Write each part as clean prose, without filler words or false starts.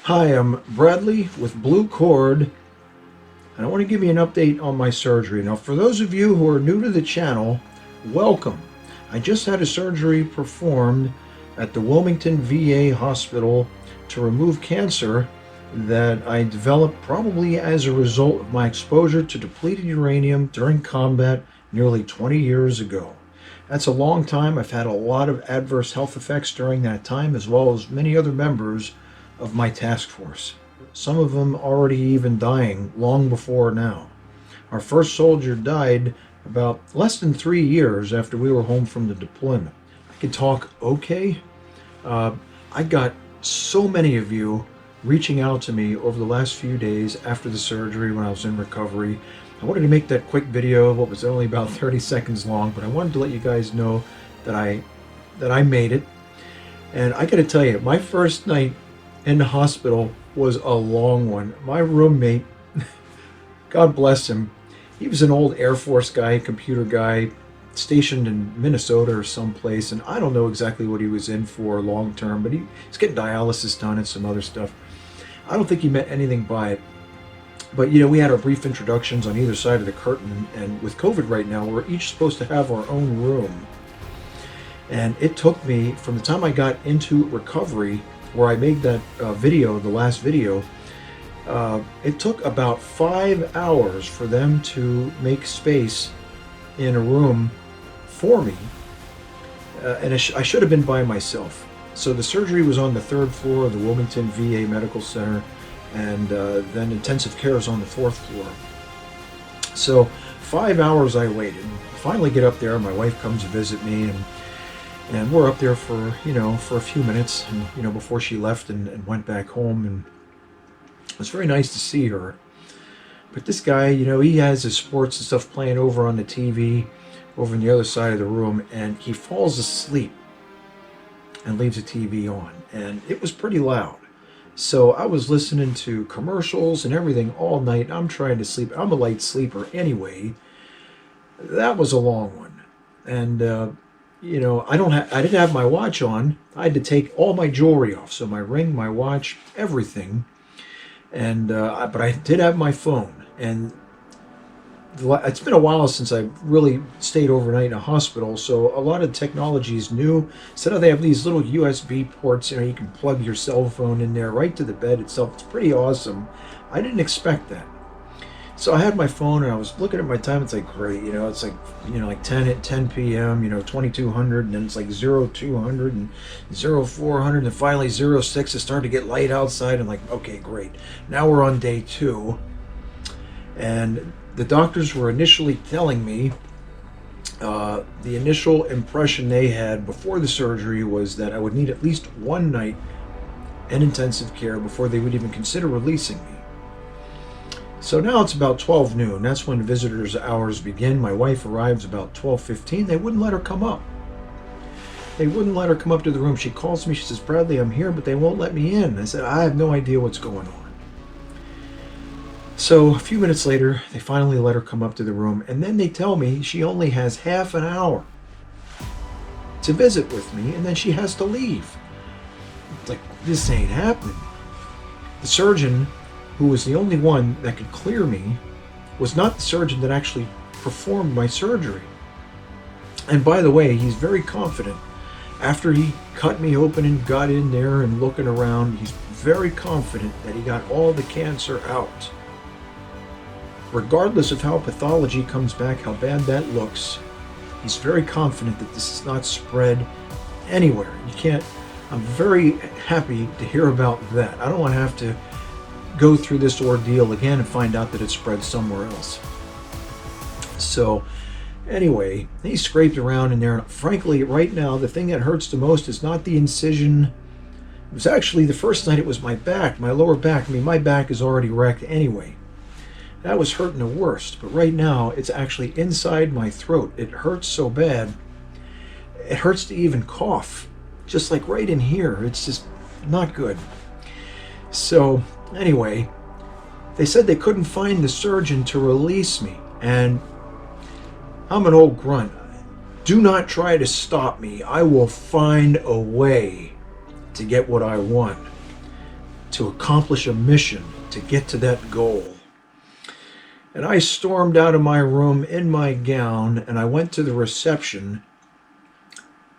Hi, I'm Bradley with Blue Cord, and I want to give you an update on my surgery. Now, for those of you who are new to the channel, welcome. I just had a surgery performed at the Wilmington VA hospital to remove cancer that I developed probably as a result of my exposure to depleted uranium during combat nearly 20 years ago. That's a long time. I've had a lot of adverse health effects during that time, as well as many other members of my task force. Some of them already even dying long before now. Our first soldier died about less than 3 years after we were home from the deployment. I can talk okay. I got so many of you reaching out to me over the last few days after the surgery when I was in recovery. I wanted to make that quick video, what was only about 30 seconds long, but I wanted to let you guys know that I made it. And I gotta tell you, my first night in the hospital was a long one. My roommate, God bless him, he was an old Air Force guy, computer guy, stationed in Minnesota or someplace, and I don't know exactly what he was in for long term, but he's getting dialysis done and some other stuff. I don't think he meant anything by it. But we had our brief introductions on either side of the curtain, and with COVID right now, we're each supposed to have our own room. And it took me, from the time I got into recovery, where I made that video, the last video, it took about 5 hours for them to make space in a room for me. And I should have been by myself. So the surgery was on the 3rd floor of the Wilmington VA Medical Center, and then intensive care is on the 4th floor. So 5 hours I waited. Finally get up there, my wife comes to visit me, and we're up there for a few minutes, and before she left and went back home, and it was very nice to see her. But this guy, he has his sports and stuff playing over on the TV over on the other side of the room, and he falls asleep and leaves the TV on, and it was pretty loud. So I was listening to commercials and everything all night. I'm trying to sleep. I'm a light sleeper anyway. That was a long one. And I didn't have my watch on. I had to take all my jewelry off. So my ring, my watch, everything. And but I did have my phone. And it's been a while since I really stayed overnight in a hospital, so a lot of technology is new. So now they have these little USB ports, you can plug your cell phone in there right to the bed itself. It's pretty awesome. I didn't expect that. So I had my phone and I was looking at my time. It's like, great, it's like, like 10 p.m., 2200, and then it's like 0200 and 0400, and finally 06. It started to get light outside. I'm like, okay, great. Now we're on day 2. And the doctors were initially telling me the initial impression they had before the surgery was that I would need at least 1 night in intensive care before they would even consider releasing me. So now it's about 12 noon. That's when visitors' hours begin. My wife arrives about 12:15. They wouldn't let her come up. They wouldn't let her come up to the room. She calls me. She says, Bradley, I'm here, but they won't let me in. I said, I have no idea what's going on. So a few minutes later, they finally let her come up to the room, and then they tell me she only has half an hour to visit with me, and then she has to leave. It's like, this ain't happening. The surgeon, who was the only one that could clear me, was not the surgeon that actually performed my surgery. And by the way, he's very confident. After he cut me open and got in there and looking around, he's very confident that he got all the cancer out. Regardless of how pathology comes back, how bad that looks, he's very confident that this is not spread anywhere. I'm very happy to hear about that. I don't want to have to go through this ordeal again and find out that it spread somewhere else. So anyway, he scraped around in there. Frankly, right now, the thing that hurts the most is not the incision. It was actually the first night it was my back, my lower back. My back is already wrecked anyway. That was hurting the worst, but right now it's actually inside my throat. It hurts so bad, it hurts to even cough, just like right in here. It's just not good. So anyway, they said they couldn't find the surgeon to release me, and I'm an old grunt. Do not try to stop me. I will find a way to get what I want. to accomplish a mission, to get to that goal. And I stormed out of my room in my gown, and I went to the reception,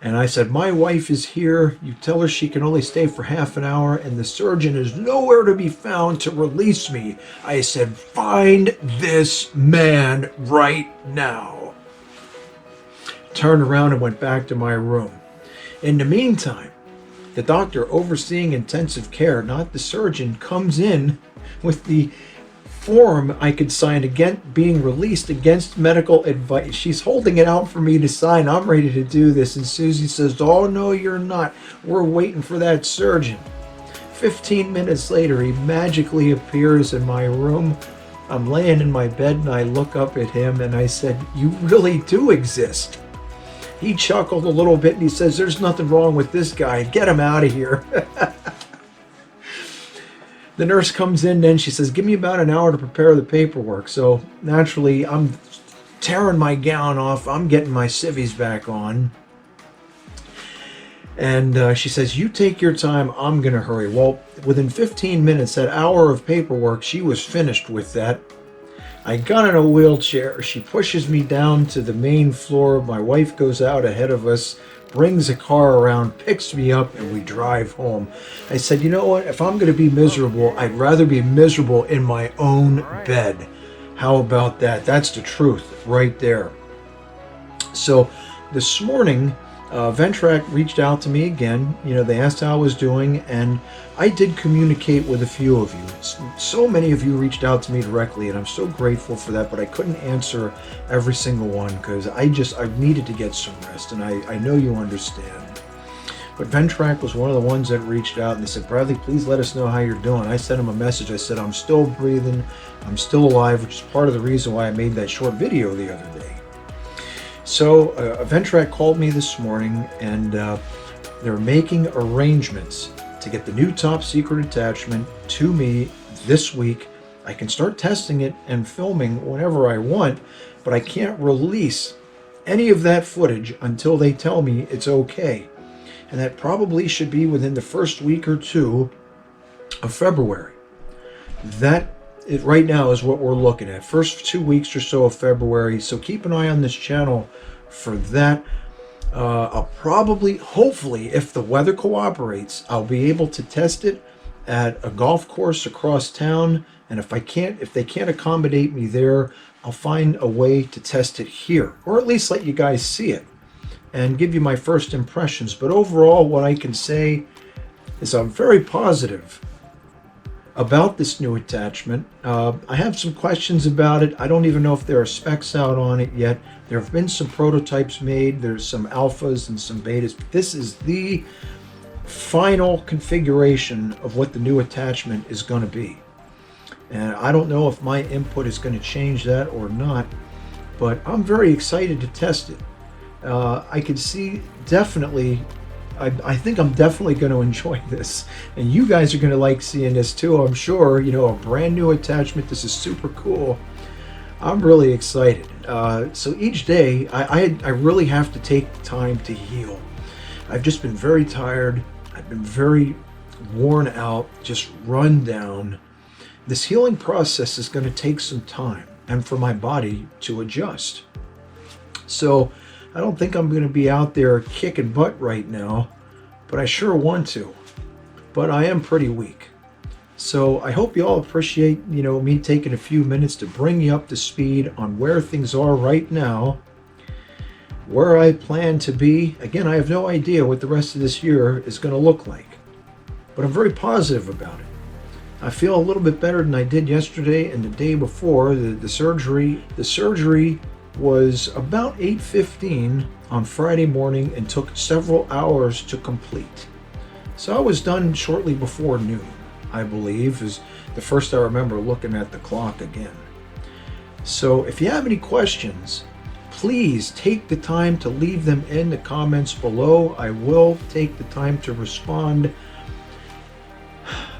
and I said, my wife is here. You tell her she can only stay for half an hour, and the surgeon is nowhere to be found to release me. I said, find this man right now. Turned around and went back to my room. In the meantime, the doctor overseeing intensive care, not the surgeon, comes in with the form I could sign against being released against medical advice. She's holding it out for me to sign. I'm ready to do this. And Susie says, oh, no, you're not. We're waiting for that surgeon. 15 minutes later, he magically appears in my room. I'm laying in my bed and I look up at him and I said, you really do exist. He chuckled a little bit and he says, there's nothing wrong with this guy. Get him out of here. The nurse comes in and she says, give me about an hour to prepare the paperwork. So naturally, I'm tearing my gown off. I'm getting my civvies back on. And she says, you take your time. I'm going to hurry. Well, within 15 minutes, that hour of paperwork, she was finished with that. I got in a wheelchair. She pushes me down to the main floor. My wife goes out ahead of us, brings a car around, picks me up, and we drive home. I said, you know what? If I'm going to be miserable, I'd rather be miserable in my own bed. How about that? That's the truth right there. So this morning, Ventrac reached out to me again. You know, they asked how I was doing, and I did communicate with a few of you. So many of you reached out to me directly, and I'm so grateful for that, but I couldn't answer every single one because I needed to get some rest, and I know you understand. But Ventrac was one of the ones that reached out, and they said, Bradley, please let us know how you're doing. I sent him a message. I said, I'm still breathing. I'm still alive, which is part of the reason why I made that short video the other day. So Ventrac called me this morning, and they're making arrangements to get the new top secret attachment to me this week. I can start testing it and filming whenever I want, but I can't release any of that footage until they tell me it's okay. And that probably should be within the first week or two of February. That right now is what we're looking at. First 2 weeks or so of February. So keep an eye on this channel for that. I'll probably, hopefully, if the weather cooperates, I'll be able to test it at a golf course across town. And if they can't accommodate me there, I'll find a way to test it here, or at least let you guys see it and give you my first impressions. But overall, what I can say is I'm very positive about this new attachment. I have some questions about it. I don't even know if there are specs out on it yet. There have been some prototypes made. There's some alphas and some betas. But this is the final configuration of what the new attachment is going to be. And I don't know if my input is going to change that or not, but I'm very excited to test it. I can see definitely, I think I'm definitely going to enjoy this. And you guys are going to like seeing this too, I'm sure. You know, a brand new attachment. This is super cool. I'm really excited. So each day, I really have to take time to heal. I've just been very tired. I've been very worn out, just run down. This healing process is going to take some time and for my body to adjust. So I don't think I'm going to be out there kicking butt right now, but I sure want to. But I am pretty weak. So I hope you all appreciate, you know, me taking a few minutes to bring you up to speed on where things are right now, where I plan to be. Again, I have no idea what the rest of this year is going to look like, but I'm very positive about it. I feel a little bit better than I did yesterday and the day before. The surgery was about 8:15 on Friday morning and took several hours to complete. So I was done shortly before noon, I believe, is the first I remember looking at the clock again. So if you have any questions, please take the time to leave them in the comments below. I will take the time to respond.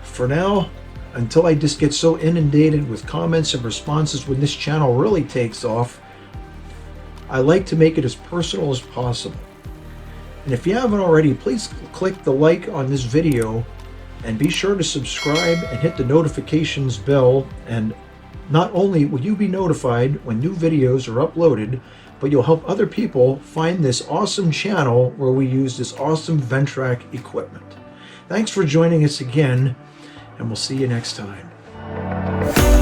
For now, until I just get so inundated with comments and responses when this channel really takes off, I like to make it as personal as possible. And if you haven't already, please click the like on this video And be sure to subscribe and hit the notifications bell, and not only will you be notified when new videos are uploaded, but you'll help other people find this awesome channel where we use this awesome Ventrac equipment. Thanks for joining us again, and we'll see you next time.